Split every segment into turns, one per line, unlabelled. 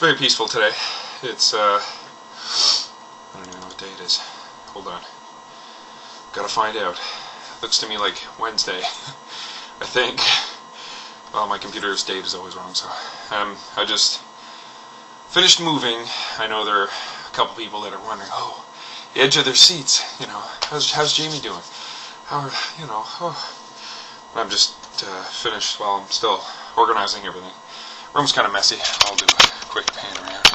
very peaceful today. It's, I don't even know what day it is. Hold on. Gotta find out. Looks to me like Wednesday, I think. Well, my computer's date is always wrong, so. I just finished moving. I know there are a couple people that are wondering, oh, the edge of their seats, how's Jamie doing? I'm just finished. Well, I'm still organizing everything. Room's kind of messy. I'll do a quick pan around.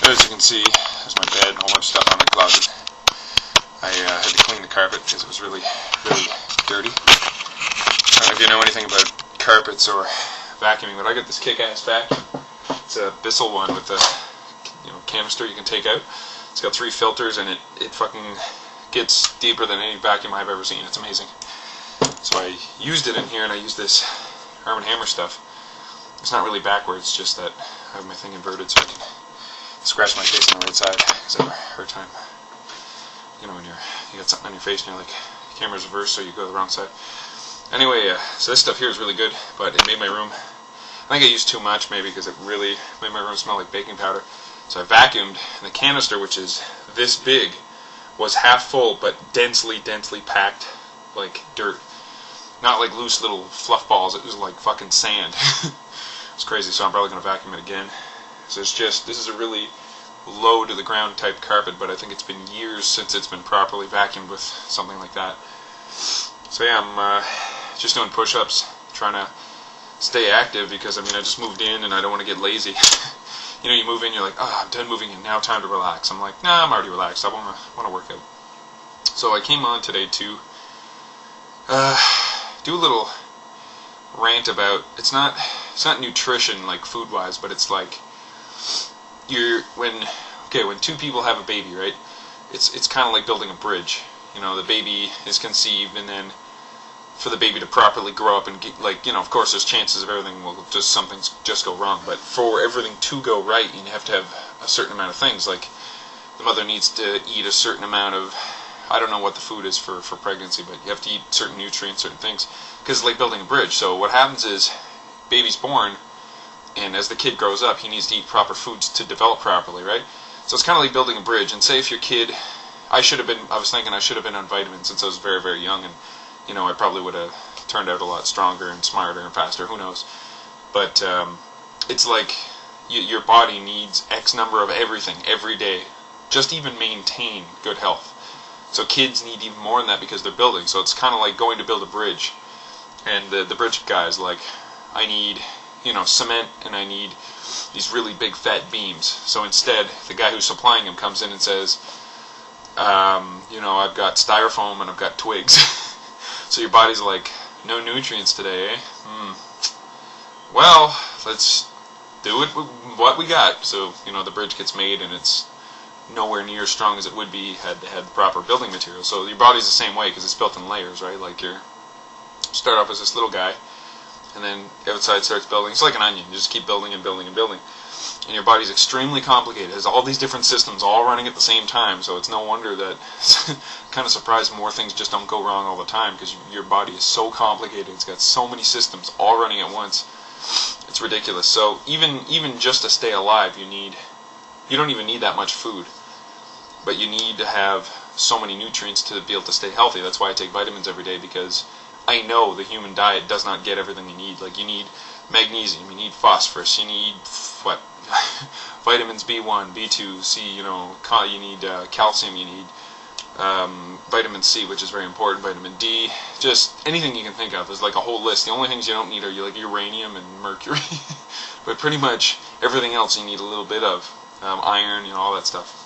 As you can see, there's my bed and a whole bunch of stuff on the closet. I had to clean the carpet because it was really, really dirty. I don't know if you know anything about carpets or vacuuming, but I got this kick-ass vacuum. It's a Bissell one with a canister you can take out. It's got 3 filters, and it fucking gets deeper than any vacuum I've ever seen. It's amazing. So I used it in here, and I used this Arm & Hammer stuff. It's not really backwards, just that I have my thing inverted so I can scratch my face on the right side, because I have a hard time. When you got something on your face and you're like, camera's reversed, so you go the wrong side. Anyway, so this stuff here is really good, but it made my room, I think I used too much maybe, because it really made my room smell like baking powder. So I vacuumed, and the canister, which is this big, was half full, but densely packed like dirt. Not like loose little fluff balls, it was like fucking sand. It's crazy, so I'm probably going to vacuum it again. So this is a really low to the ground type carpet, but I think it's been years since it's been properly vacuumed with something like that. So yeah, I'm just doing push-ups, trying to stay active, because I just moved in and I don't want to get lazy. You move in, you're like, oh, I'm done moving in, now time to relax. I'm like, nah, I'm already relaxed, I want to work out. So I came on today to do a little rant about, it's not nutrition like food wise, but it's like when 2 people have a baby, right? It's kind of like building a bridge. The baby is conceived, and then for the baby to properly grow up and get, of course there's chances of everything something just go wrong, but for everything to go right, you have to have a certain amount of things. Like the mother needs to eat a certain amount of, I don't know what the food is for pregnancy, but you have to eat certain nutrients, certain things, because it's like building a bridge. So what happens is, baby's born, and as the kid grows up, he needs to eat proper foods to develop properly, right? So it's kind of like building a bridge. And say if your kid, I was thinking I should have been on vitamins since I was very, very young, and I probably would have turned out a lot stronger and smarter and faster, who knows. But it's like your body needs X number of everything every day, just even maintain good health. So kids need even more than that because they're building. So it's kind of like going to build a bridge. And the bridge guys, like, I need, cement, and I need these really big fat beams. So instead, the guy who's supplying them comes in and says, I've got styrofoam and I've got twigs. So your body's like, no nutrients today, eh? Well, let's do it with what we got. So, the bridge gets made, and it's nowhere near as strong as it would be had the proper building material. So your body's the same way, because it's built in layers, right? Like you start off as this little guy, and then outside starts building. It's like an onion. You just keep building and building and building. And your body's extremely complicated. It has all these different systems all running at the same time, so it's no wonder that kind of surprised more things just don't go wrong all the time, because your body is so complicated. It's got so many systems all running at once. It's ridiculous. So even just to stay alive, you don't even need that much food, but you need to have so many nutrients to be able to stay healthy. That's why I take vitamins every day, because I know the human diet does not get everything you need. Like, you need magnesium, you need phosphorus, you need vitamins B1, B2, C, you need calcium, you need vitamin C, which is very important, vitamin D, just anything you can think of. There's like a whole list. The only things you don't need are like uranium and mercury, but pretty much everything else you need a little bit of, iron, all that stuff.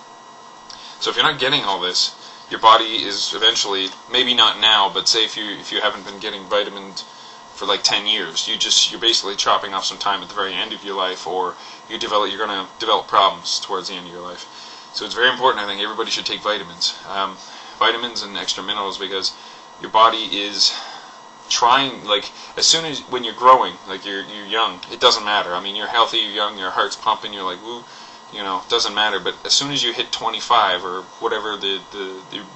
So if you're not getting all this, your body is eventually, maybe not now, but say if you haven't been getting vitamins for like 10 years, you're basically chopping off some time at the very end of your life, or you're going to develop problems towards the end of your life. So it's very important. I think everybody should take vitamins, vitamins and extra minerals, because your body is trying, like, as soon as, when you're growing, like you're young, it doesn't matter. You're healthy, you're young, your heart's pumping, you're like, woo, it doesn't matter. But as soon as you hit 25 or whatever,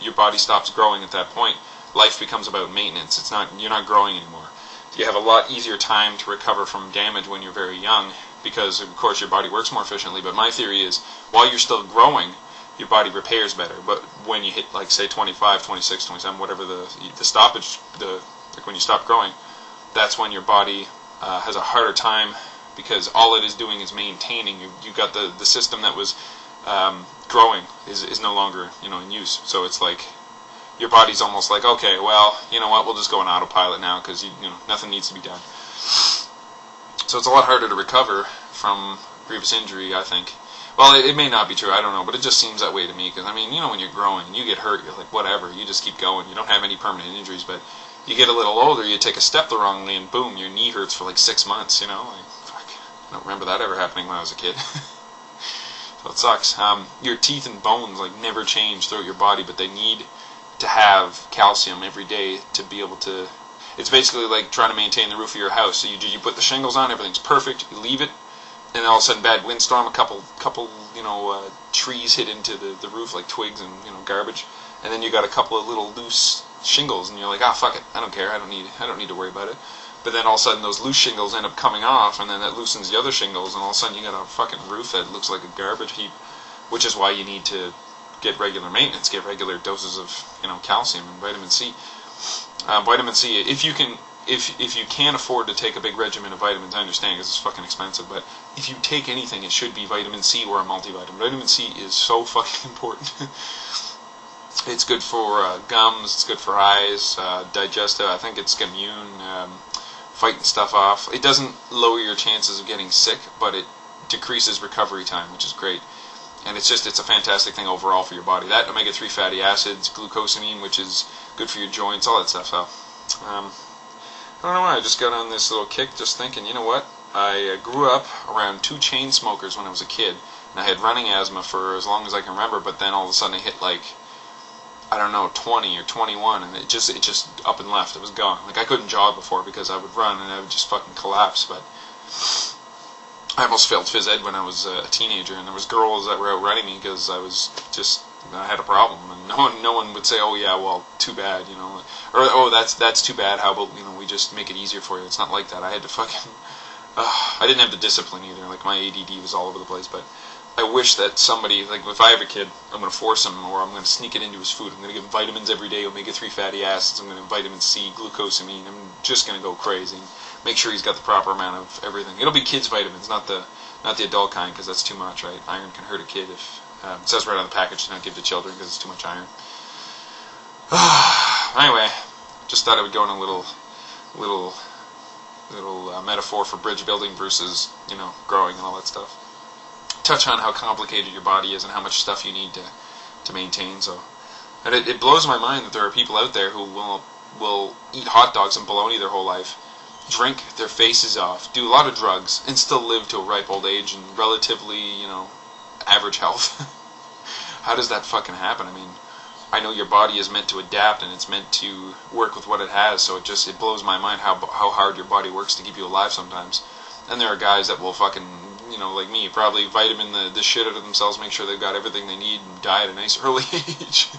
your body stops growing at that point. Life becomes about maintenance. You're not growing anymore. you have a lot easier time to recover from damage when you're very young, because of course your body works more efficiently. But my theory is, while you're still growing, your body repairs better. But when you hit, like, say 25, 26, 27, whatever the stoppage, like when you stop growing, that's when your body has a harder time, because all it is doing is maintaining. You got the system that was growing is no longer, in use. So it's like your body's almost like, okay, well, you know what, we'll just go on autopilot now, because nothing needs to be done. So it's a lot harder to recover from grievous injury, I think. Well, it may not be true, I don't know, but it just seems that way to me, because, when you're growing and you get hurt, you're like, whatever, you just keep going. You don't have any permanent injuries, but you get a little older, you take a step the wrong way, and boom, your knee hurts for like 6 months, Like, fuck, I don't remember that ever happening when I was a kid. So it sucks. Your teeth and bones, like, never change throughout your body, but they need to have calcium every day to be able to... It's basically like trying to maintain the roof of your house. So you put the shingles on, everything's perfect, you leave it, and then all of a sudden, bad windstorm, a couple trees hit into the roof, like twigs and garbage, and then you got a couple of little loose shingles, and you're like, fuck it, I don't care, I don't need to worry about it. But then all of a sudden, those loose shingles end up coming off, and then that loosens the other shingles, and all of a sudden, you got a fucking roof that looks like a garbage heap, which is why you need to get regular maintenance, get regular doses of calcium and vitamin C. Vitamin C, if you can't afford to take a big regimen of vitamins, I understand, because it's fucking expensive, but if you take anything, it should be vitamin C or a multivitamin. Vitamin C is so fucking important. It's good for gums, it's good for eyes, digestive, I think it's immune, fighting stuff off. It doesn't lower your chances of getting sick, but it decreases recovery time, which is great. And it's a fantastic thing overall for your body. That, omega-3 fatty acids, glucosamine, which is good for your joints, all that stuff. So, I don't know why, I just got on this little kick just thinking, you know what? I grew up around 2 chain smokers when I was a kid, and I had running asthma for as long as I can remember, but then all of a sudden it hit, like, I don't know, 20 or 21, and it just up and left. It was gone. Like, I couldn't jog before because I would run and I would just fucking collapse, but I almost failed phys ed when I was a teenager, and there was girls that were outrunning me because I had a problem, and no one would say, oh yeah, well, too bad, or oh, that's too bad, how about, we just make it easier for you. It's not like that. I had to fucking, I didn't have the discipline either, like, my ADD was all over the place, but I wish that somebody, like, if I have a kid, I'm going to force him, or I'm going to sneak it into his food. I'm going to give him vitamins every day, omega-3 fatty acids, I'm going to give him vitamin C, glucosamine, I'm just going to go crazy. Make sure he's got the proper amount of everything. It'll be kids' vitamins, not the adult kind, because that's too much, right? Iron can hurt a kid if... it says right on the package to not give to children because it's too much iron. Anyway, just thought I would go on a little metaphor for bridge building versus, growing and all that stuff. Touch on how complicated your body is and how much stuff you need to maintain. So, and it blows my mind that there are people out there who will eat hot dogs and bologna their whole life, drink their faces off, do a lot of drugs, and still live to a ripe old age and relatively, average health. How does that fucking happen? I know your body is meant to adapt and it's meant to work with what it has, so it blows my mind how hard your body works to keep you alive sometimes. And there are guys that will fucking, like me, probably vitamin the shit out of themselves, make sure they've got everything they need, and die at a nice early age.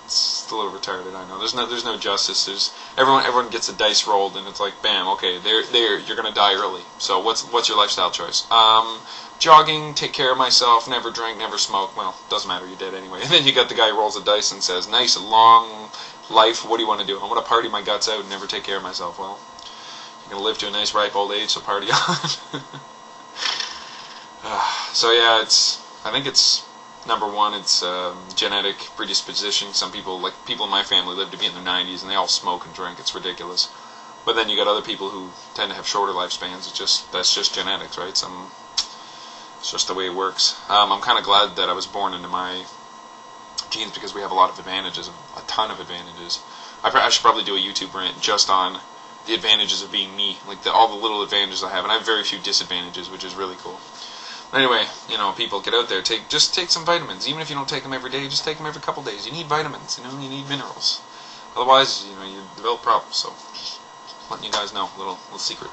It's a little retarded, I know. There's no justice. Everyone gets a dice rolled, and it's like, bam, okay, there, you're gonna die early. So what's your lifestyle choice? Jogging, take care of myself, never drink, never smoke. Well, doesn't matter, you're dead anyway. And then you got the guy who rolls the dice and says, nice, long life, what do you want to do? I want to party my guts out and never take care of myself. Well, you're going to live to a nice ripe old age, so party on. So yeah, I think it's, number one, it's genetic predisposition. Some people, like people in my family, live to be in their 90s and they all smoke and drink. It's ridiculous. But then you got other people who tend to have shorter lifespans. That's just genetics, right? It's just the way it works. I'm kind of glad that I was born into my genes because we have a lot of advantages, a ton of advantages. I should probably do a YouTube rant just on the advantages of being me, like all the little advantages I have, and I have very few disadvantages, which is really cool. Anyway, people, get out there, just take some vitamins. Even if you don't take them every day, just take them every couple days. You need vitamins, you need minerals. Otherwise, you develop problems. So, just letting you guys know, little secret.